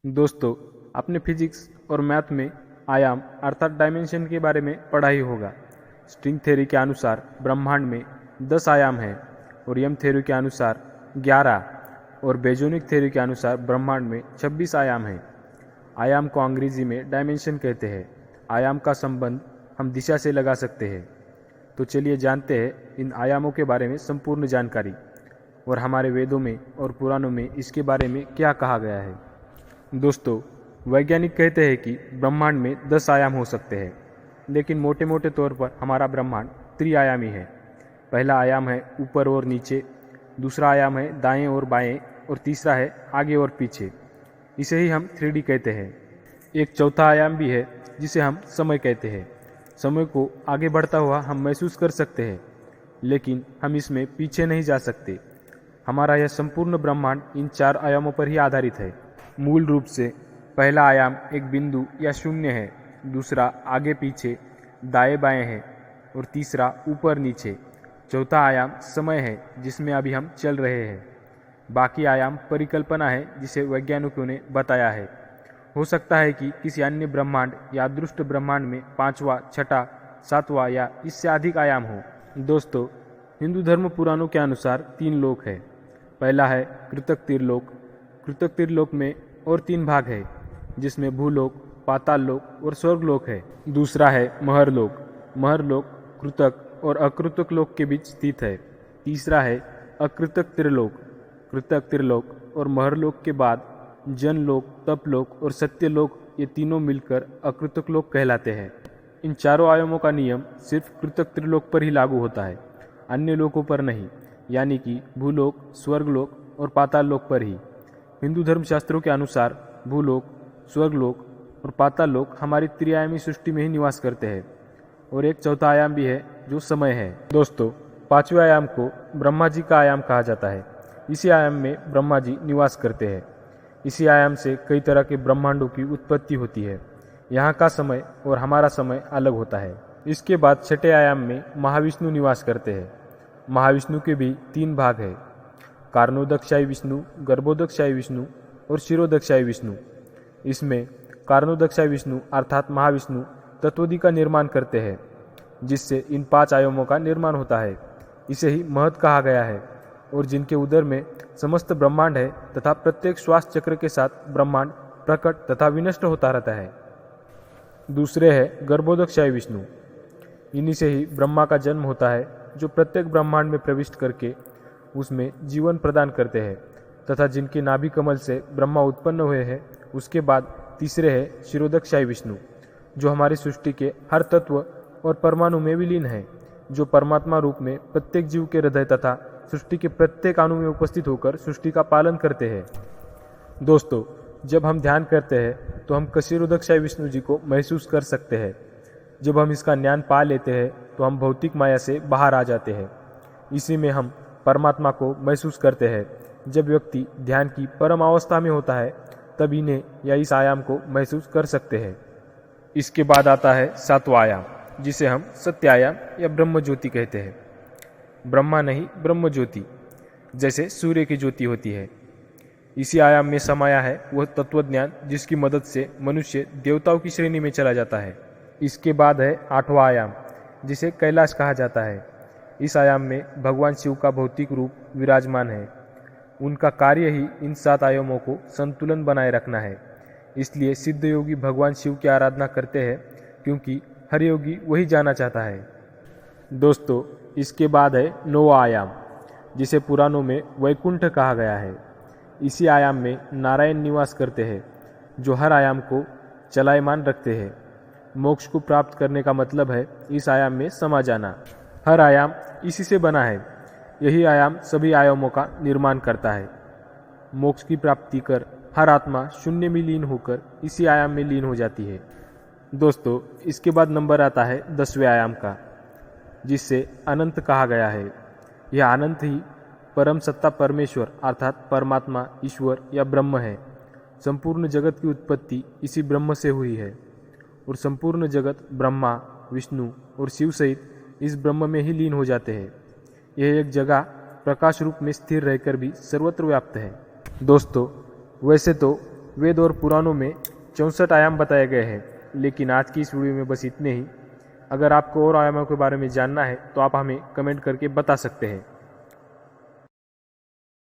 दोस्तों, आपने फिजिक्स और मैथ में आयाम अर्थात डायमेंशन के बारे में पढ़ा ही होगा। स्ट्रिंग थ्योरी के अनुसार ब्रह्मांड में 10 आयाम हैं और यम थ्योरी के अनुसार 11 और बेजोनिक थ्योरी के अनुसार ब्रह्मांड में 26 आयाम हैं। आयाम को अंग्रेजी में डायमेंशन कहते हैं। आयाम का संबंध हम दिशा से लगा सकते हैं। तो चलिए जानते हैं इन आयामों के बारे में संपूर्ण जानकारी और हमारे वेदों में और पुराणों में इसके बारे में क्या कहा गया है। दोस्तों, वैज्ञानिक कहते हैं कि ब्रह्मांड में 10 आयाम हो सकते हैं, लेकिन मोटे मोटे तौर पर हमारा ब्रह्मांड त्रिआयामी है। पहला आयाम है ऊपर और नीचे, दूसरा आयाम है दाएं और बाएं और तीसरा है आगे और पीछे। इसे ही हम 3D कहते हैं। एक चौथा आयाम भी है जिसे हम समय कहते हैं। समय को आगे बढ़ता हुआ हम महसूस कर सकते हैं, लेकिन हम इसमें पीछे नहीं जा सकते। हमारा यह संपूर्ण ब्रह्मांड इन 4 आयामों पर ही आधारित है। मूल रूप से पहला आयाम एक बिंदु या शून्य है, दूसरा आगे पीछे दाएं बाएं है और तीसरा ऊपर नीचे। चौथा आयाम समय है जिसमें अभी हम चल रहे हैं। बाकी आयाम परिकल्पना है जिसे वैज्ञानिकों ने बताया है। हो सकता है कि किसी अन्य ब्रह्मांड या अदृष्ट ब्रह्मांड में 5वां, 6ठा, 7वां या इससे अधिक आयाम हो। दोस्तों, हिंदू धर्म पुराणों के अनुसार 3 लोक है। पहला है कृतक त्रिलोक। कृतक त्रिलोक में और 3 भाग है, जिसमें भूलोक, पाताल लोक और स्वर्गलोक है। दूसरा है महरलोक। महरलोक कृतक और अकृतक लोक के बीच स्थित है। तीसरा है अकृतक त्रिलोक। कृतक त्रिलोक और महरलोक के बाद जनलोक, तपलोक और सत्यलोक, ये तीनों मिलकर अकृतक लोक कहलाते हैं। इन चारों आयामों का नियम सिर्फ कृतक त्रिलोक पर ही लागू होता है, अन्य लोकों पर नहीं, यानी कि भूलोक, स्वर्गलोक और पाताल लोक पर ही। हिंदू धर्मशास्त्रों के अनुसार भूलोक, स्वर्गलोक और पाताल लोक हमारी त्रिआयामी सृष्टि में ही निवास करते हैं और एक चौथा आयाम भी है जो समय है। दोस्तों, 5वें आयाम को ब्रह्मा जी का आयाम कहा जाता है। इसी आयाम में ब्रह्मा जी निवास करते हैं। इसी आयाम से कई तरह के ब्रह्मांडों की उत्पत्ति होती है। यहाँ का समय और हमारा समय अलग होता है। इसके बाद 6ठे आयाम में महाविष्णु निवास करते हैं। महाविष्णु के भी 3 भाग है, कारणोदकशायी विष्णु, गर्भोदकशायी विष्णु और शिरोदकशायी विष्णु। इसमें कारणोदकशायी विष्णु अर्थात महाविष्णु तत्वोदि का निर्माण करते हैं, जिससे इन 5 आयामों का निर्माण होता है। इसे ही महत कहा गया है और जिनके उदर में समस्त ब्रह्मांड है तथा प्रत्येक श्वास चक्र के साथ ब्रह्मांड प्रकट तथा विनष्ट होता रहता है। दूसरे है गर्भोदकशायी विष्णु। इन्हीं से ही ब्रह्मा का जन्म होता है, जो प्रत्येक ब्रह्मांड में प्रविष्ट करके उसमें जीवन प्रदान करते हैं तथा जिनके नाभि कमल से ब्रह्मा उत्पन्न हुए हैं। उसके बाद तीसरे है शिरोदकशायी विष्णु, जो हमारी सृष्टि के हर तत्व और परमाणु में विलीन है, जो परमात्मा रूप में प्रत्येक जीव के हृदय तथा सृष्टि के प्रत्येक अणु में उपस्थित होकर सृष्टि का पालन करते हैं। दोस्तों, जब हम ध्यान करते हैं तो हम क्षीरोदकशायी विष्णु जी को महसूस कर सकते हैं। जब हम इसका ज्ञान पा लेते हैं तो हम भौतिक माया से बाहर आ जाते हैं। इसी में हम परमात्मा को महसूस करते हैं। जब व्यक्ति ध्यान की परम अवस्था में होता है तब इन्हें या इस आयाम को महसूस कर सकते हैं। इसके बाद आता है 7वां आयाम, जिसे हम सत्य आयाम या ब्रह्म ज्योति कहते हैं। ब्रह्मा नहीं, ब्रह्म ज्योति, जैसे सूर्य की ज्योति होती है। इसी आयाम में समाया है वह तत्वज्ञान जिसकी मदद से मनुष्य देवताओं की श्रेणी में चला जाता है। इसके बाद है 8वां आयाम, जिसे कैलाश कहा जाता है। इस आयाम में भगवान शिव का भौतिक रूप विराजमान है। उनका कार्य ही इन 7 आयामों को संतुलन बनाए रखना है। इसलिए सिद्ध योगी भगवान शिव की आराधना करते हैं, क्योंकि हर योगी वही जाना चाहता है। दोस्तों, इसके बाद है 9वां आयाम, जिसे पुराणों में वैकुंठ कहा गया है। इसी आयाम में नारायण निवास करते हैं, जो हर आयाम को चलायमान रखते हैं। मोक्ष को प्राप्त करने का मतलब है इस आयाम में समा जाना। हर आयाम इसी से बना है। यही आयाम सभी आयामों का निर्माण करता है। मोक्ष की प्राप्ति कर हर आत्मा शून्य में लीन होकर इसी आयाम में लीन हो जाती है। दोस्तों, इसके बाद नंबर आता है 10वें आयाम का, जिससे अनंत कहा गया है। यह अनंत ही परम सत्ता परमेश्वर अर्थात परमात्मा, ईश्वर या ब्रह्म है। संपूर्ण जगत की उत्पत्ति इसी ब्रह्म से हुई है और संपूर्ण जगत ब्रह्मा, विष्णु और शिव सहित इस ब्रह्म में ही लीन हो जाते हैं। यह एक जगह प्रकाश रूप में स्थिर रहकर भी सर्वत्र व्याप्त है। दोस्तों, वैसे तो वेद और पुराणों में 64 आयाम बताए गए हैं, लेकिन आज की इस वीडियो में बस इतने ही। अगर आपको और आयामों के बारे में जानना है तो आप हमें कमेंट करके बता सकते हैं।